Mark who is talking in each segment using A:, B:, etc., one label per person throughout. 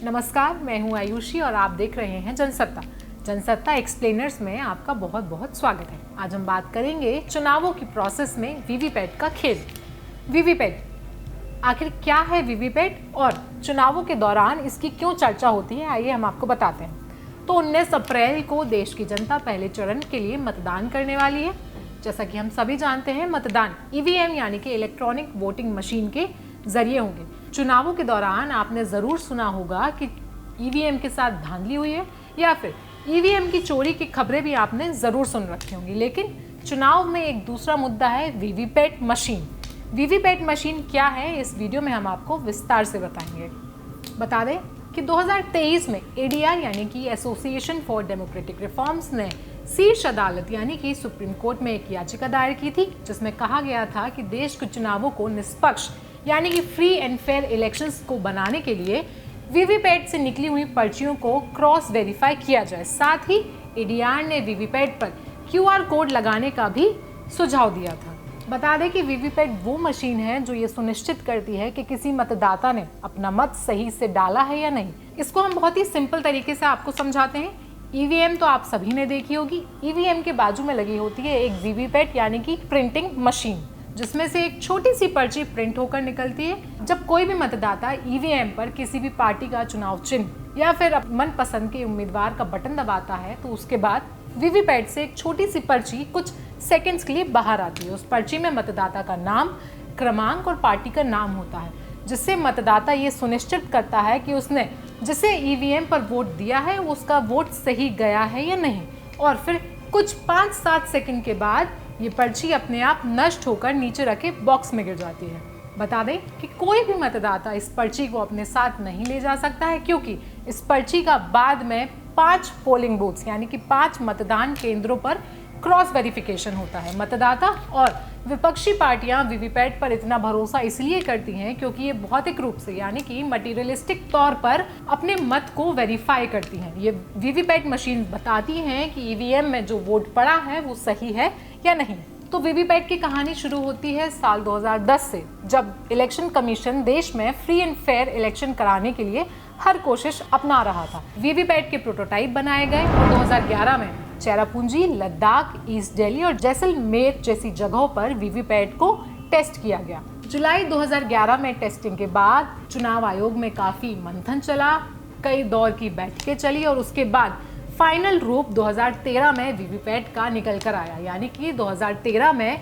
A: नमस्कार, मैं हूं आयुषी और आप देख रहे हैं जनसत्ता। जनसत्ता एक्सप्लेनर्स में आपका बहुत बहुत स्वागत है। आज हम बात करेंगे चुनावों की प्रोसेस में वीवीपैट का खेल। वीवीपैट आखिर क्या है वीवीपैट और चुनावों के दौरान इसकी क्यों चर्चा होती है, आइए हम आपको बताते हैं। तो 19 अप्रैल को देश की जनता पहले चरण के लिए मतदान करने वाली है। जैसा कि हम सभी जानते हैं, मतदान ईवीएम यानी कि इलेक्ट्रॉनिक वोटिंग मशीन के जरिए होंगे। चुनावों के दौरान आपने ज़रूर सुना होगा कि ईवीएम के साथ धांधली हुई है या फिर ईवीएम की चोरी की खबरें भी आपने ज़रूर सुन रखी होंगी। लेकिन चुनाव में एक दूसरा मुद्दा है वीवीपैट मशीन। वीवीपैट मशीन क्या है, इस वीडियो में हम आपको विस्तार से बताएंगे। बता दें कि 2023 में एडीआर यानी कि एसोसिएशन फॉर डेमोक्रेटिक रिफॉर्म्स ने शीर्ष अदालत यानी कि सुप्रीम कोर्ट में एक याचिका दायर की थी, जिसमें कहा गया था कि देश के चुनावों को निष्पक्ष यानी कि फ्री एंड फेयर इलेक्शंस को बनाने के लिए वीवीपैट से निकली हुई पर्चियों को क्रॉस वेरीफाई किया जाए। साथ ही एडीआर ने वीवीपैट पर क्यूआर कोड लगाने का भी सुझाव दिया था। बता दें कि वीवीपैट वो मशीन है जो ये सुनिश्चित करती है कि किसी मतदाता ने अपना मत सही से डाला है या नहीं। इसको हम बहुत ही सिंपल तरीके से आपको समझाते हैं। ईवीएम तो आप सभी ने देखी होगी। ईवीएम के बाजू में लगी होती है एक वीवीपैट यानी कि प्रिंटिंग मशीन, जिसमें से एक छोटी सी पर्ची प्रिंट होकर निकलती है। जब कोई भी मतदाता ईवीएम पर किसी भी पार्टी का चुनाव चिन्ह या फिर मनपसंद के उम्मीदवार का बटन दबाता है, तो उसके बाद वीवीपैट से एक छोटी सी पर्ची कुछ सेकंड्स के लिए बाहर आती है। उस पर्ची में मतदाता का नाम, क्रमांक और पार्टी का नाम होता है, जिससे मतदाता ये सुनिश्चित करता है कि उसने जिसे ईवीएम पर वोट दिया है उसका वोट सही गया है या नहीं। और फिर कुछ 5-7 सेकंड के बाद ये पर्ची अपने आप नष्ट होकर नीचे रखे बॉक्स में गिर जाती है। बता दें कि कोई भी मतदाता इस पर्ची को अपने साथ नहीं ले जा सकता है, क्योंकि इस पर्ची का बाद में 5 पोलिंग बूथ्स यानी कि 5 मतदान केंद्रों पर क्रॉस वेरिफिकेशन होता है। मतदाता और विपक्षी पार्टियां वीवीपैट पर इतना भरोसा इसलिए करती हैं क्योंकि ये भौतिक रूप से यानी कि मटीरियलिस्टिक तौर पर अपने मत को वेरीफाई करती हैं। ये वीवीपैट मशीन बताती हैं कि ईवीएम में जो वोट पड़ा है वो सही है या नहीं। तो वीवीपैट की कहानी शुरू होती है साल 2010 से, जब इलेक्शन कमीशन देश में फ्री एंड फेयर इलेक्शन कराने के लिए हर कोशिश अपना रहा था। वीवीपैट के प्रोटोटाइप बनाए गए और 2011 में चेरापूंजी, लद्दाख, ईस्ट दिल्ली और जैसलमेर जैसी जगहों पर वीवीपैट को टेस्ट किया गया। जुलाई 2011 में टेस्टिंग के बाद चुनाव आयोग में काफी मंथन चला, कई दौर की बैठकें चली और उसके बाद फाइनल रूप 2013 में वीवीपैट का निकल कर आया। यानी कि 2013 में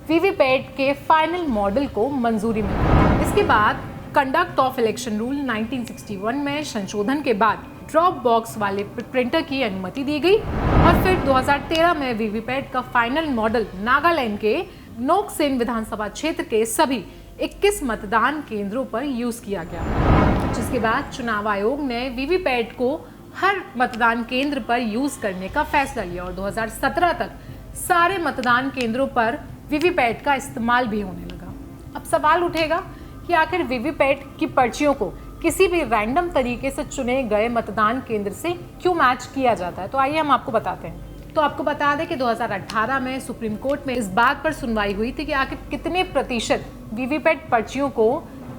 A: वीवीपैट के फाइनल मॉडल को मंजूरी मिली। इसके बाद कंडक्ट ऑफ इलेक्शन रूल 1961 में संशोधन के बाद ड्रॉप बॉक्स वाले प्रिंटर की अनुमति दी गई और फिर 2013 में वीवीपैट का फाइनल मॉडल नागालैंड के नोकसेन विधानसभा क्षेत्र के सभी 21 मतदान केंद्रों पर यूज किया गया। जिसके बाद चुनाव आयोग ने वीवीपैट को हर मतदान केंद्र पर यूज करने का फैसला लिया और 2017 तक सारे मतदान केंद्रों पर वीवीपैट का इस्तेमाल भी होने लगा। अब सवाल उठेगा कि आखिर वीवीपैट की पर्चियों को किसी भी रैंडम तरीके से चुने गए मतदान केंद्र से क्यों मैच किया जाता है। तो आइए हम आपको बताते हैं। तो आपको बता दें कि 2018 में सुप्रीम कोर्ट में इस बात पर सुनवाई हुई थी कि आखिर कितने प्रतिशत वीवीपैट पर्चियों को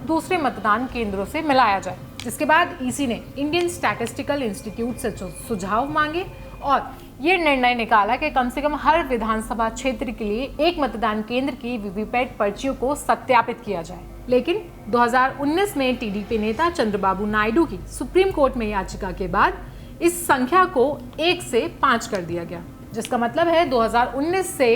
A: दूसरे मतदान केंद्रों से मिलाया जाए। जिसके बाद ईसी ने इंडियन स्टैटिस्टिकल इंस्टीट्यूट से सुझाव मांगे और ये निर्णय निकाला कि कम से कम हर विधानसभा क्षेत्र के लिए एक मतदान केंद्र की वीवीपैट पर्चियों को सत्यापित किया जाए। लेकिन 2019 में टीडीपी नेता चंद्रबाबू नायडू की सुप्रीम कोर्ट में याचिका के बाद इस संख्या को 1 से 5 कर दिया गया, जिसका मतलब है 2019 से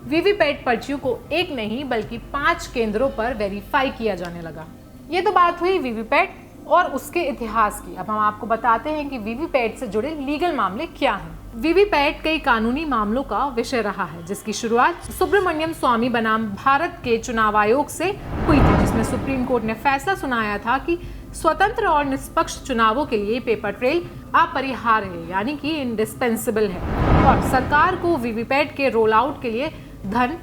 A: वीवीपैट पर्चियों को 1 नहीं बल्कि 5 केंद्रों पर वेरीफाई किया जाने लगा। ये तो बात हुई वीवीपैट और उसके इतिहास की। अब हम आपको बताते हैं कि वीवीपैट से जुड़े लीगल मामले क्या हैं। वीवीपैट कई कानूनी मामलों का विषय रहा है, जिसकी शुरुआत सुब्रमण्यम स्वामी बनाम भारत के चुनाव आयोग से हुई थी, जिसमें सुप्रीम कोर्ट ने फैसला सुनाया था कि स्वतंत्र और निष्पक्ष चुनावों के लिए पेपर ट्रेल अपरिहार्य है यानी कि इंडिस्पेंसिबल है और सरकार को वीवीपैट के रोल आउट के लिए धन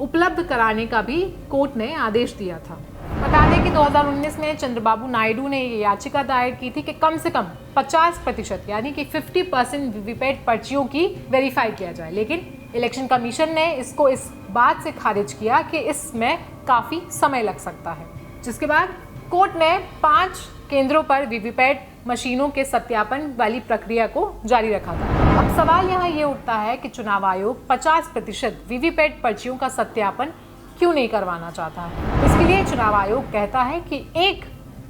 A: उपलब्ध कराने का भी कोर्ट ने आदेश दिया था। बता दें कि 2019 में चंद्रबाबू नायडू ने ये याचिका दायर की थी कि कम से कम 50% यानी कि 50% वीवीपैट पर्चियों की वेरीफाई किया जाए, लेकिन इलेक्शन कमीशन ने इसको इस बात से खारिज किया कि इसमें काफ़ी समय लग सकता है। जिसके बाद कोर्ट ने 5 केंद्रों पर वीवीपैट मशीनों के सत्यापन वाली प्रक्रिया को जारी रखा था। अब सवाल यहाँ ये उठता है कि चुनाव आयोग 50% वीवीपैट पर्चियों का सत्यापन क्यों नहीं करवाना चाहता है। इसके लिए चुनाव आयोग कहता है कि एक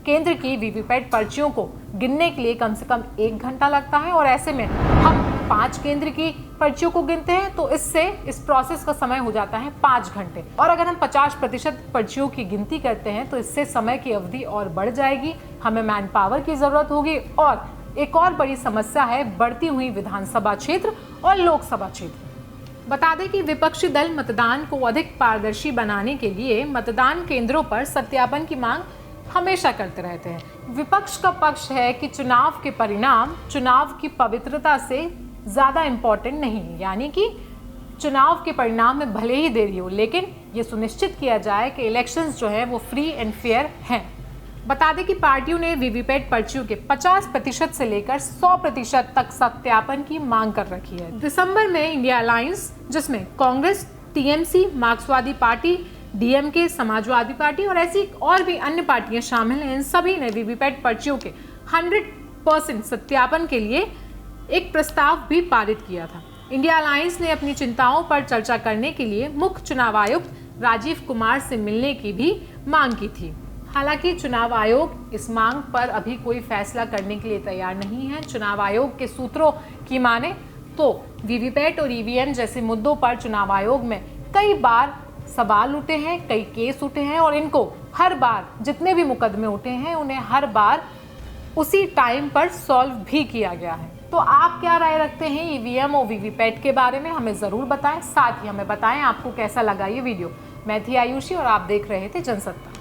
A: केंद्र की वीवीपैट पर्चियों को गिनने के लिए कम से कम 1 घंटा लगता है और ऐसे में हम 5 केंद्र की पर्चियों को गिनते हैं तो इससे इस प्रोसेस का समय हो जाता है 5 घंटे। और अगर हम 50% पर्चियों की गिनती करते हैं तो इससे समय की अवधि और बढ़ जाएगी, हमें मैन पावर की जरूरत होगी। और एक और बड़ी समस्या है बढ़ती हुई विधानसभा क्षेत्र और लोकसभा क्षेत्र। बता दें कि विपक्षी दल मतदान को अधिक पारदर्शी बनाने के लिए मतदान केंद्रों पर सत्यापन की मांग हमेशा करते रहते हैं। विपक्ष का पक्ष है कि चुनाव के परिणाम चुनाव की पवित्रता से ज़्यादा इम्पोर्टेंट नहीं है, यानी कि चुनाव के परिणाम में भले ही देरी हो लेकिन ये सुनिश्चित किया जाए कि इलेक्शंस जो है वो फ्री एंड फेयर हैं। बता दें कि पार्टियों ने वीवीपैट पर्चियों के 50% से लेकर 100% तक सत्यापन की मांग कर रखी है। दिसंबर में इंडिया अलायंस, जिसमें कांग्रेस, टीएमसी, मार्क्सवादी पार्टी, डीएमके, समाजवादी पार्टी और ऐसी और भी अन्य पार्टियां शामिल हैं, इन सभी ने वीवीपैट पर्चियों के 100% सत्यापन के लिए एक प्रस्ताव भी पारित किया था। इंडिया अलायंस ने अपनी चिंताओं पर चर्चा करने के लिए मुख्य चुनाव आयुक्त राजीव कुमार से मिलने की भी मांग की थी। हालांकि चुनाव आयोग इस मांग पर अभी कोई फैसला करने के लिए तैयार नहीं है। चुनाव आयोग के सूत्रों की माने तो वीवीपैट और ईवीएम जैसे मुद्दों पर चुनाव आयोग में कई बार सवाल उठे हैं, कई केस उठे हैं और इनको हर बार जितने भी मुकदमे उठे हैं उन्हें हर बार उसी टाइम पर सॉल्व भी किया गया है। तो आप क्या राय रखते हैं ईवीएम और वीवीपैट के बारे में, हमें ज़रूर बताएं। साथ ही हमें बताएं आपको कैसा लगा ये वीडियो। मैं थी आयुषी और आप देख रहे थे जनसत्ता।